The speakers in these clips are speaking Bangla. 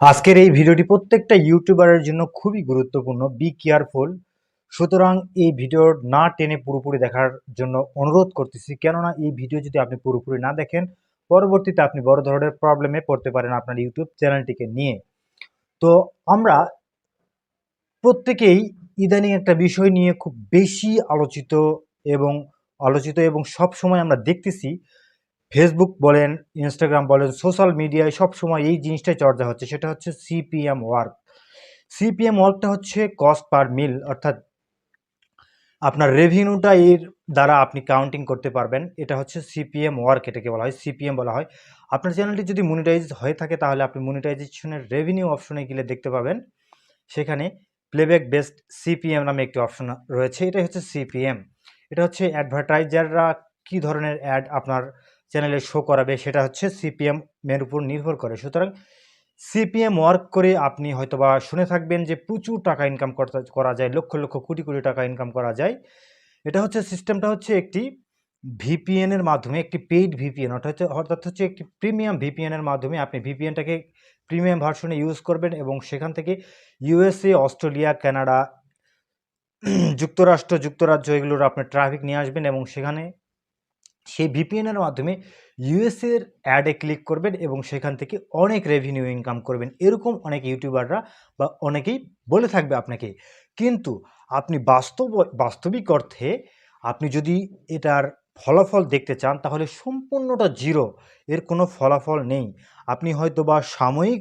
আজকের এই ভিডিওটি প্রত্যেকটা ইউটিউবারের জন্য খুবই গুরুত্বপূর্ণ। Be careful. সুতরাং এই ভিডিও না টেনে পুরোপুরি দেখার জন্য অনুরোধ করতেছি, কেননা এই ভিডিও যদি আপনি পুরোপুরি না দেখেন পরবর্তীতে আপনি বড় ধরনের প্রবলেমে পড়তে পারেন আপনার ইউটিউব চ্যানেলটিকে নিয়ে। তো আমরা প্রত্যেকেই ইদানিং একটা বিষয় নিয়ে খুব বেশি এবং আলোচিত সব সময় আমরা দেখতেছি, ফেসবুক বলেন, ইনস্টাগ্রাম বলেন, সোশ্যাল মিডিয়ায় সবসময় এই জিনিসটাই চর্চা হচ্ছে, সেটা হচ্ছে সিপিএম ওয়ার্ক। সিপিএম ওয়ার্কটা হচ্ছে কস্ট পার মিল, অর্থাৎ আপনার রেভিনিউটা এর দ্বারা আপনি কাউন্টিং করতে পারবেন। এটা হচ্ছে সিপিএম ওয়ার্ক, এটাকে বলা হয় সিপিএম বলা হয়। আপনার চ্যানেলটি যদি মনিটাইজ হয়ে থাকে তাহলে আপনি মনিটাইজেশনের রেভিনিউ অপশনে গেলে দেখতে পাবেন, সেখানে প্লেব্যাক বেসড সিপিএম নামে একটি অপশন রয়েছে। এটাই হচ্ছে সিপিএম। এটা হচ্ছে অ্যাডভার্টাইজাররা কী ধরনের অ্যাড আপনার চ্যানেলে শো করাবে সেটা হচ্ছে সিপিএম এর উপর নির্ভর করে। সুতরাং সিপিএম ওয়ার্ক করে আপনি হয়তোবা শুনে থাকবেন যে প্রচুর টাকা ইনকাম করা যায়, লক্ষ লক্ষ কোটি কোটি টাকা ইনকাম করা যায়। এটা হচ্ছে সিস্টেমটা হচ্ছে একটি ভিপিএন এর মাধ্যমে, একটি পেইড ভিপিএন, অর্থাৎ হচ্ছে একটি প্রিমিয়াম ভিপিএন এর মাধ্যমে আপনি ভিপিএনটাকে প্রিমিয়াম ভার্সনে ইউজ করবেন এবং সেখান থেকে ইউএসএ, অস্ট্রেলিয়া, কানাডা, যুক্তরাজ্য এগুলোর আপনার ট্রাফিক নিয়ে আসবেন এবং সেখানে সেই ভিপিএনের মাধ্যমে ইউএসএর অ্যাডে ক্লিক করবেন এবং সেখান থেকে অনেক রেভিনিউ ইনকাম করবেন। এরকম অনেক ইউটিউবাররা বা অনেকেই বলে থাকবে আপনাকে। কিন্তু আপনি বাস্তবিক অর্থে আপনি যদি এটার ফলাফল দেখতে চান তাহলে সম্পূর্ণটা জিরো। এর কোনো ফলাফল নেই। আপনি হয়তোবা সাময়িক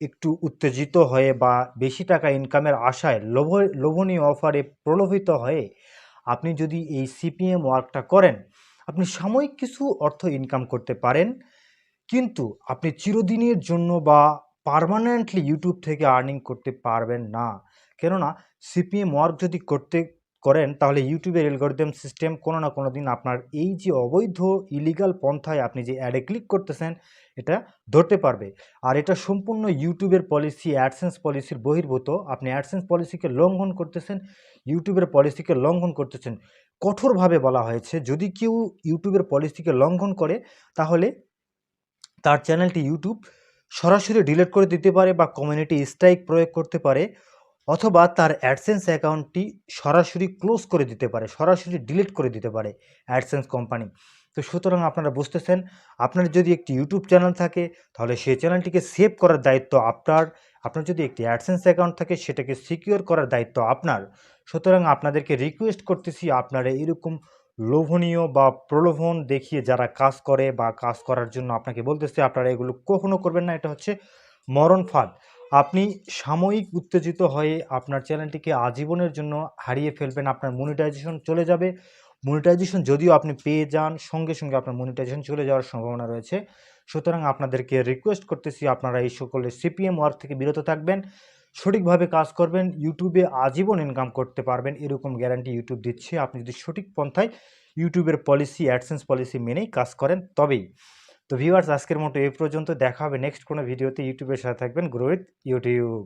একটু উত্তেজিত হয়ে বা বেশি টাকা ইনকামের আশায় লোভনীয় অফারে প্রলোভিত হয়ে আপনি যদি এই সিপিএম ওয়ার্কটা করেন, আপনি সাময়িক কিছু অর্থ ইনকাম করতে পারেন, কিন্তু আপনি চিরদিনের জন্য বা পার্মানেন্টলি ইউটিউব থেকে আর্নিং করতে পারবেন না। কেননা সিপিএম ওয়ার্ক যদি করেন তাহলে ইউটিউবের অ্যালগরিদম সিস্টেম কোনো না কোনো দিন আপনার এই যে অবৈধ ইলিগাল পন্থায় আপনি যে অ্যাডে ক্লিক করতেছেন এটা ধরতে পারবে। আর এটা সম্পূর্ণ ইউটিউবের পলিসি, অ্যাডসেন্স পলিসির বহির্ভূত। আপনি অ্যাডসেন্স পলিসিকে লঙ্ঘন করতেছেন, ইউটিউবের পলিসিকে লঙ্ঘন করতেছেন। কঠোরভাবে বলা হয়েছে যদি কেউ ইউটিউবের পলিসিকে লঙ্ঘন করে তাহলে তার চ্যানেলটি ইউটিউব সরাসরি ডিলিট করে দিতে পারে বা কমিউনিটি স্ট্রাইক প্রয়োগ করতে পারে, অথবা তার অ্যাডসেন্স অ্যাকাউন্টটি সরাসরি ক্লোজ করে দিতে পারে, সরাসরি ডিলিট করে দিতে পারে অ্যাডসেন্স কোম্পানি। তো সুতরাং আপনারা বুঝতেছেন, আপনার যদি একটি ইউটিউব চ্যানেল থাকে তাহলে সেই চ্যানেলটিকে সেভ করার দায়িত্ব আপনার। আপনার যদি একটি অ্যাডসেন্স অ্যাকাউন্ট থাকে সেটাকে সিকিউর করার দায়িত্ব আপনার। সুতরাং আপনাদেরকে রিকোয়েস্ট করতেছি, আপনারা এরকম লোভনীয় বা প্রলোভন দেখিয়ে যারা কাজ করে বা কাজ করার জন্য আপনাকে বলতেছে, আপনারা এগুলো কখনো করবেন না। এটা হচ্ছে মরণ ফাঁদ। আপনি সাময়িক উত্তেজিত হয়ে আপনার চ্যানেলটিকে আজীবনের জন্য হারিয়ে ফেলবেন। আপনার মনিটাইজেশন চলে যাবে। মনিটাইজেশন যদিও আপনি পেয়ে যান, সঙ্গে সঙ্গে আপনার মনিটাইজেশন চলে যাওয়ার সম্ভাবনা রয়েছে। সুতরাং আপনাদেরকে রিকোয়েস্ট করতেছি, আপনারা এই সকলের সিপিএম ওয়ার্ক থেকে বিরত থাকবেন, সঠিকভাবে কাজ করবেন, ইউটিউবে আজীবন ইনকাম করতে পারবেন এরকম গ্যারান্টি ইউটিউব দিচ্ছে আপনি যদি সঠিক পন্থায় ইউটিউবের পলিসি, অ্যাডসেন্স পলিসি মেনেই কাজ করেন তবেই। তো ভিউয়ার্স, আজকের মতো এই পর্যন্ত। দেখা হবে নেক্সট কোনো ভিডিওতে। ইউটিউবের সাথে থাকবেন, গ্রো উইথ ইউটিউব।